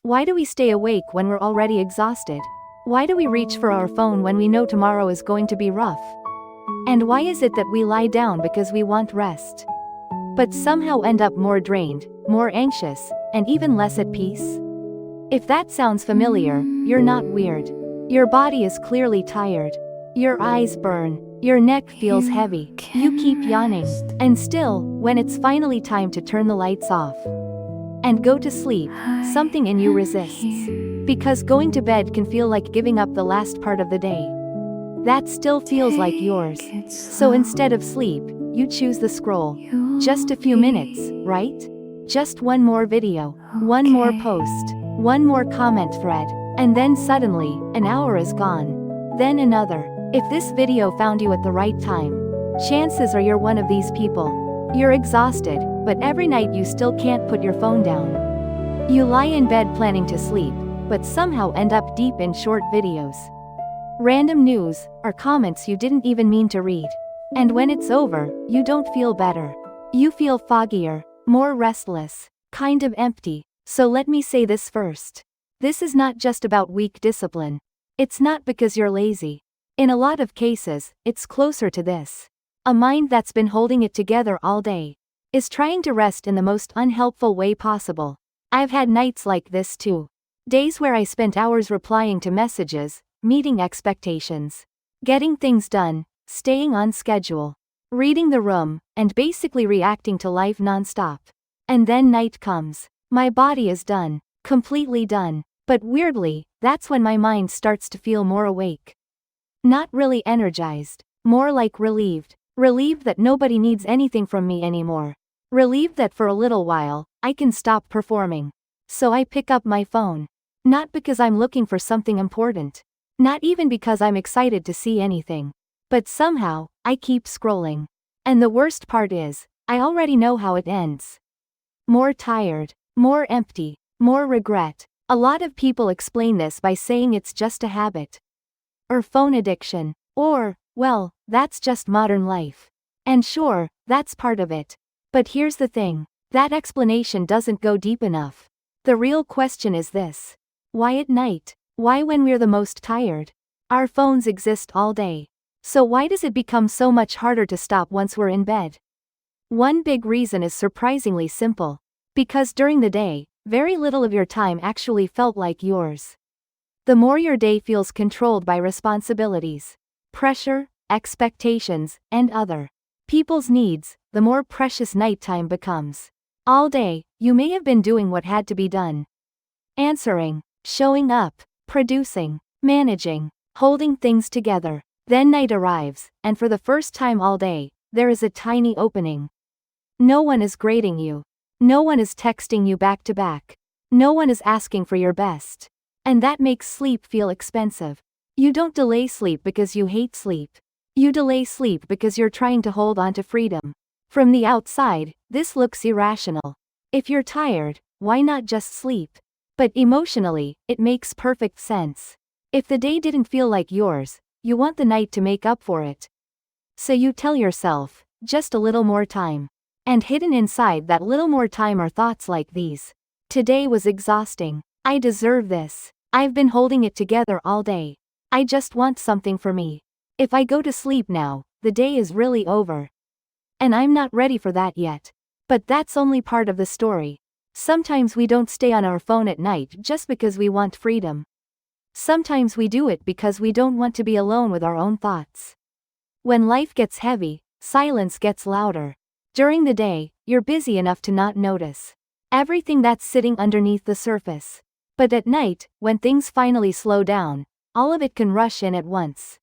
Why do we stay awake when we're already exhausted? Why do we reach for our phone when we know tomorrow is going to be rough? And why is it that we lie down because we want rest, but somehow end up more drained, more anxious, and even less at peace? If that sounds familiar, you're not weird. Your body is clearly tired. Your eyes burn. Your neck feels heavy. You keep yawning. And still, when it's finally time to turn the lights off and go to sleep, something in you resists. Because going to bed can feel like giving up the last part of the day that still feels like yours. So instead of sleep, you choose the scroll. Just a few minutes, right? Just one more video, one more post, one more comment thread, and then suddenly, an hour is gone. Then another. If this video found you at the right time, chances are you're one of these people. You're exhausted, but every night you still can't put your phone down. You lie in bed planning to sleep, but somehow end up deep in short videos, random news, or comments you didn't even mean to read. And when it's over, you don't feel better. You feel foggier, more restless, kind of empty. So let me say this first. This is not just about weak discipline. It's not because you're lazy. In a lot of cases, it's closer to this. A mind that's been holding it together all day is trying to rest in the most unhelpful way possible. I've had nights like this too. Days where I spent hours replying to messages, meeting expectations, getting things done, staying on schedule, reading the room, and basically reacting to life nonstop. And then night comes. My body is done, completely done. But weirdly, that's when my mind starts to feel more awake. Not really energized, more like relieved. Relieved that nobody needs anything from me anymore. Relieved that for a little while, I can stop performing. So I pick up my phone. Not because I'm looking for something important. Not even because I'm excited to see anything. But somehow, I keep scrolling. And the worst part is, I already know how it ends. More tired, more empty, more regret. A lot of people explain this by saying it's just a habit. Or phone addiction. Or, well, that's just modern life. And sure, that's part of it. But here's the thing. That explanation doesn't go deep enough. The real question is this. Why at night? Why when we're the most tired? Our phones exist all day. So why does it become so much harder to stop once we're in bed? One big reason is surprisingly simple. Because during the day, very little of your time actually felt like yours. The more your day feels controlled by responsibilities, pressure, expectations, and other people's needs, the more precious nighttime becomes. All day, you may have been doing what had to be done. Answering, showing up, producing, managing, holding things together. Then night arrives, and for the first time all day, there is a tiny opening. No one is grading you. No one is texting you back to back. No one is asking for your best. And that makes sleep feel expensive. You don't delay sleep because you hate sleep. You delay sleep because you're trying to hold on to freedom. From the outside, this looks irrational. If you're tired, why not just sleep? But emotionally, it makes perfect sense. If the day didn't feel like yours, you want the night to make up for it. So you tell yourself, just a little more time. And hidden inside that little more time are thoughts like these. Today was exhausting. I deserve this. I've been holding it together all day. I just want something for me. If I go to sleep now, the day is really over. And I'm not ready for that yet. But that's only part of the story. Sometimes we don't stay on our phone at night just because we want freedom. Sometimes we do it because we don't want to be alone with our own thoughts. When life gets heavy, silence gets louder. During the day, you're busy enough to not notice everything that's sitting underneath the surface. But at night, when things finally slow down, all of it can rush in at once.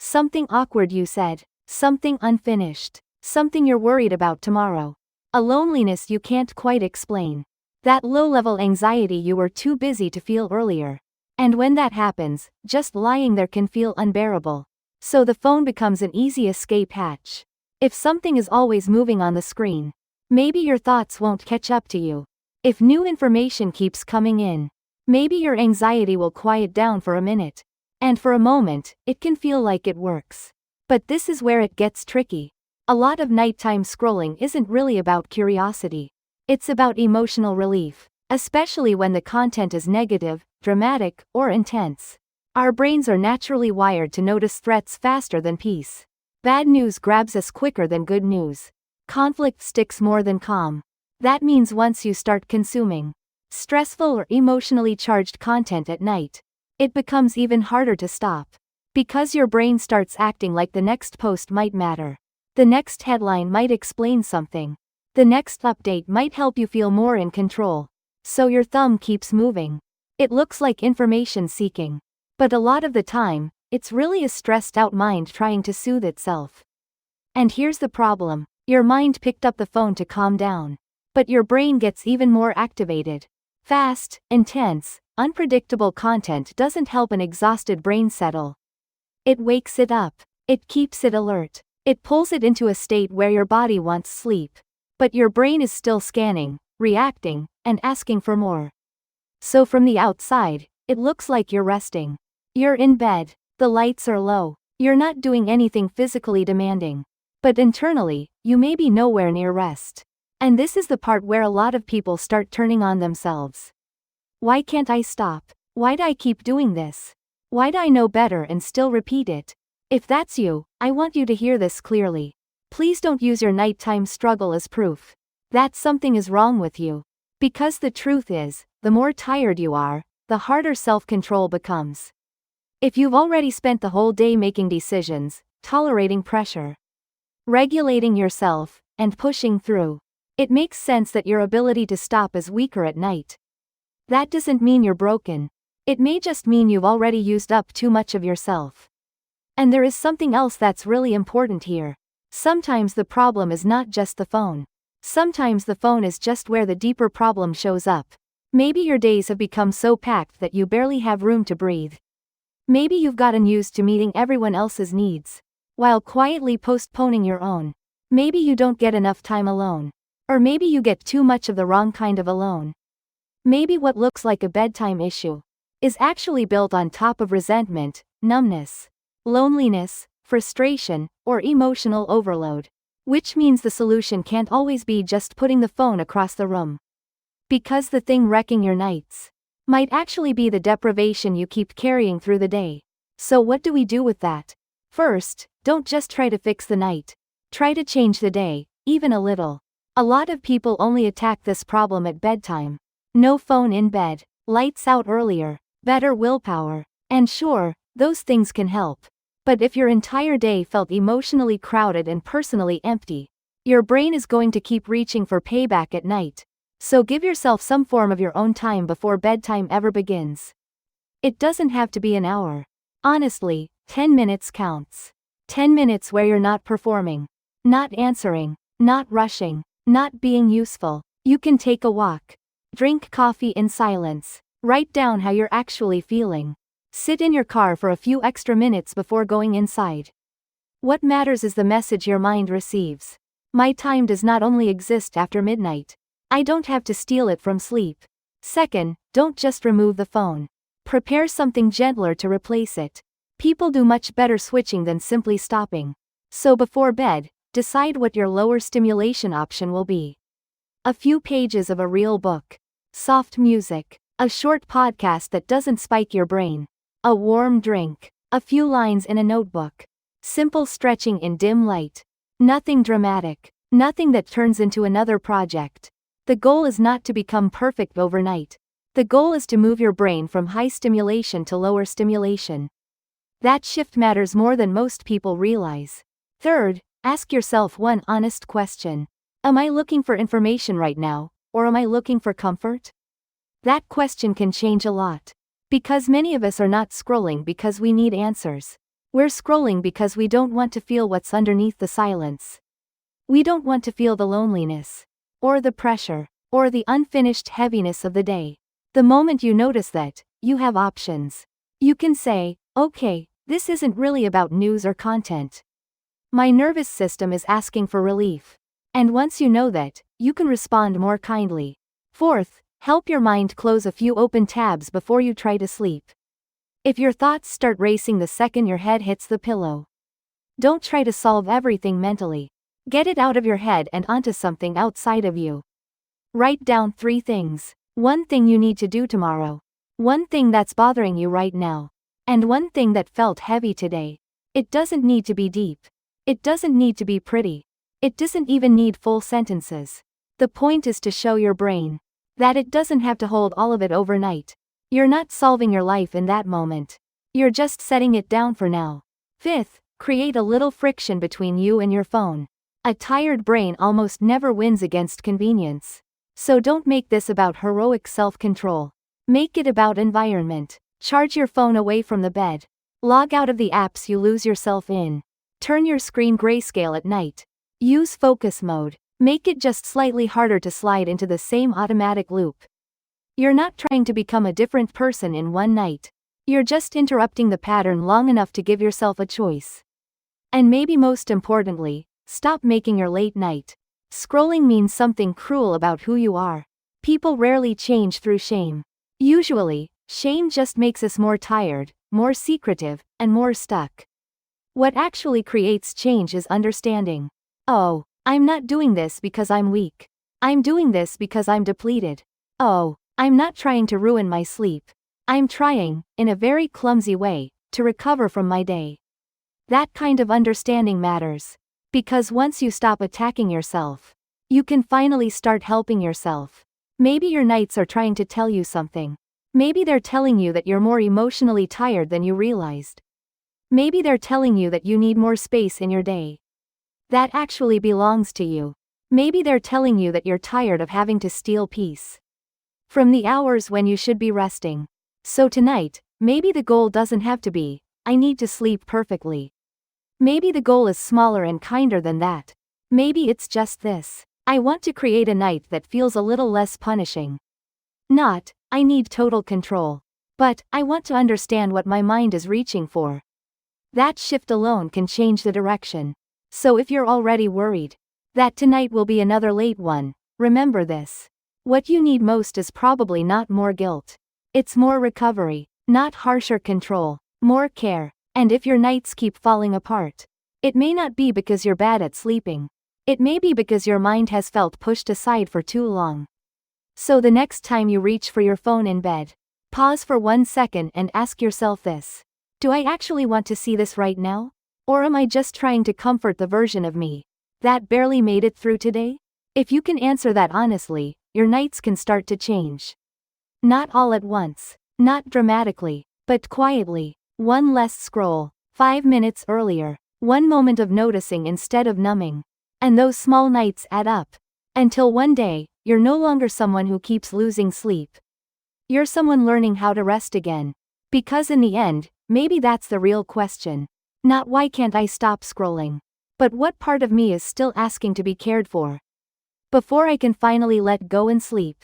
Something awkward you said, something unfinished, something you're worried about tomorrow. A loneliness you can't quite explain. That low-level anxiety you were too busy to feel earlier. And when that happens, just lying there can feel unbearable. So the phone becomes an easy escape hatch. If something is always moving on the screen, maybe your thoughts won't catch up to you. If new information keeps coming in, maybe your anxiety will quiet down for a minute. And for a moment, it can feel like it works. But this is where it gets tricky. A lot of nighttime scrolling isn't really about curiosity. It's about emotional relief. especially when the content is negative, dramatic, or intense. Our brains are naturally wired to notice threats faster than peace. Bad news grabs us quicker than good news. Conflict sticks more than calm. That means once you start consuming stressful or emotionally charged content at night, it becomes even harder to stop. Because your brain starts acting like the next post might matter. The next headline might explain something. The next update might help you feel more in control. So your thumb keeps moving. It looks like information seeking. But a lot of the time, it's really a stressed out mind trying to soothe itself. And here's the problem. Your mind picked up the phone to calm down. But your brain gets even more activated. Fast, intense, unpredictable content doesn't help an exhausted brain settle. It wakes it up. It keeps it alert. It pulls it into a state where your body wants sleep. But your brain is still scanning, reacting, and asking for more. So from the outside, it looks like you're resting. You're in bed. The lights are low. You're not doing anything physically demanding. But internally, you may be nowhere near rest. And this is the part where a lot of people start turning on themselves. Why can't I stop? Why do I keep doing this? Why do I know better and still repeat it? If that's you, I want you to hear this clearly. Please don't use your nighttime struggle as proof that something is wrong with you. Because the truth is, the more tired you are, the harder self-control becomes. If you've already spent the whole day making decisions, tolerating pressure, regulating yourself, and pushing through, it makes sense that your ability to stop is weaker at night. That doesn't mean you're broken. It may just mean you've already used up too much of yourself. And there is something else that's really important here. Sometimes the problem is not just the phone. Sometimes the phone is just where the deeper problem shows up. Maybe your days have become so packed that you barely have room to breathe. Maybe you've gotten used to meeting everyone else's needs, while quietly postponing your own. Maybe you don't get enough time alone. Or maybe you get too much of the wrong kind of alone. Maybe what looks like a bedtime issue is actually built on top of resentment, numbness, loneliness, frustration, or emotional overload. Which means the solution can't always be just putting the phone across the room. Because the thing wrecking your nights might actually be the deprivation you keep carrying through the day. So what do we do with that? First, don't just try to fix the night. Try to change the day, even a little. A lot of people only attack this problem at bedtime. No phone in bed, lights out earlier, better willpower. And sure, those things can help. But if your entire day felt emotionally crowded and personally empty, your brain is going to keep reaching for payback at night. So give yourself some form of your own time before bedtime ever begins. It doesn't have to be an hour. Honestly, 10 minutes counts. 10 minutes where you're not performing, not answering, not rushing, not being useful. You can take a walk. Drink coffee in silence. Write down how you're actually feeling. Sit in your car for a few extra minutes before going inside. What matters is the message your mind receives. My time does not only exist after midnight. I don't have to steal it from sleep. Second, don't just remove the phone. Prepare something gentler to replace it. People do much better switching than simply stopping. So before bed, decide what your lower stimulation option will be. A few pages of a real book. Soft music. A short podcast that doesn't spike your brain. A warm drink. A few lines in a notebook. Simple stretching in dim light. Nothing dramatic. Nothing that turns into another project. The goal is not to become perfect overnight. The goal is to move your brain from high stimulation to lower stimulation. That shift matters more than most people realize. Third, ask yourself one honest question. Am I looking for information right now, or am I looking for comfort? That question can change a lot. Because many of us are not scrolling because we need answers. We're scrolling because we don't want to feel what's underneath the silence. We don't want to feel the loneliness, or the pressure, or the unfinished heaviness of the day. The moment you notice that, you have options. You can say, okay, this isn't really about news or content. My nervous system is asking for relief. And once you know that, you can respond more kindly. Fourth, help your mind close a few open tabs before you try to sleep. If your thoughts start racing the second your head hits the pillow, don't try to solve everything mentally. Get it out of your head and onto something outside of you. Write down 3 things One thing you need to do tomorrow. One thing that's bothering you right now. And one thing that felt heavy today. It doesn't need to be deep. It doesn't need to be pretty. It doesn't even need full sentences. The point is to show your brain that it doesn't have to hold all of it overnight. You're not solving your life in that moment. You're just setting it down for now. Fifth, create a little friction between you and your phone. A tired brain almost never wins against convenience. So don't make this about heroic self-control. Make it about environment. Charge your phone away from the bed. Log out of the apps you lose yourself in. Turn your screen grayscale at night. Use focus mode. Make it just slightly harder to slide into the same automatic loop. You're not trying to become a different person in one night. You're just interrupting the pattern long enough to give yourself a choice. And maybe most importantly, stop making your late night scrolling means something cruel about who you are. People rarely change through shame. Usually, shame just makes us more tired, more secretive, and more stuck. What actually creates change is understanding. Oh, I'm not doing this because I'm weak. I'm doing this because I'm depleted. Oh, I'm not trying to ruin my sleep. I'm trying, in a very clumsy way, to recover from my day. That kind of understanding matters. Because once you stop attacking yourself, you can finally start helping yourself. Maybe your nights are trying to tell you something. Maybe they're telling you that you're more emotionally tired than you realized. Maybe they're telling you that you need more space in your day. That actually belongs to you. Maybe they're telling you that you're tired of having to steal peace from the hours when you should be resting. So tonight, maybe the goal doesn't have to be, I need to sleep perfectly. Maybe the goal is smaller and kinder than that. Maybe it's just this. I want to create a night that feels a little less punishing. Not, I need total control. But, I want to understand what my mind is reaching for. That shift alone can change the direction. So if you're already worried that tonight will be another late one, remember this. What you need most is probably not more guilt. It's more recovery, not harsher control, more care. And if your nights keep falling apart, it may not be because you're bad at sleeping. It may be because your mind has felt pushed aside for too long. So the next time you reach for your phone in bed, pause for 1 second and ask yourself this. Do I actually want to see this right now? Or am I just trying to comfort the version of me that barely made it through today? If you can answer that honestly, your nights can start to change. Not all at once, not dramatically, but quietly. One less scroll, 5 minutes earlier, one moment of noticing instead of numbing. And those small nights add up. Until one day, you're no longer someone who keeps losing sleep. You're someone learning how to rest again. Because in the end, maybe that's the real question. Not why can't I stop scrolling, but what part of me is still asking to be cared for before I can finally let go and sleep.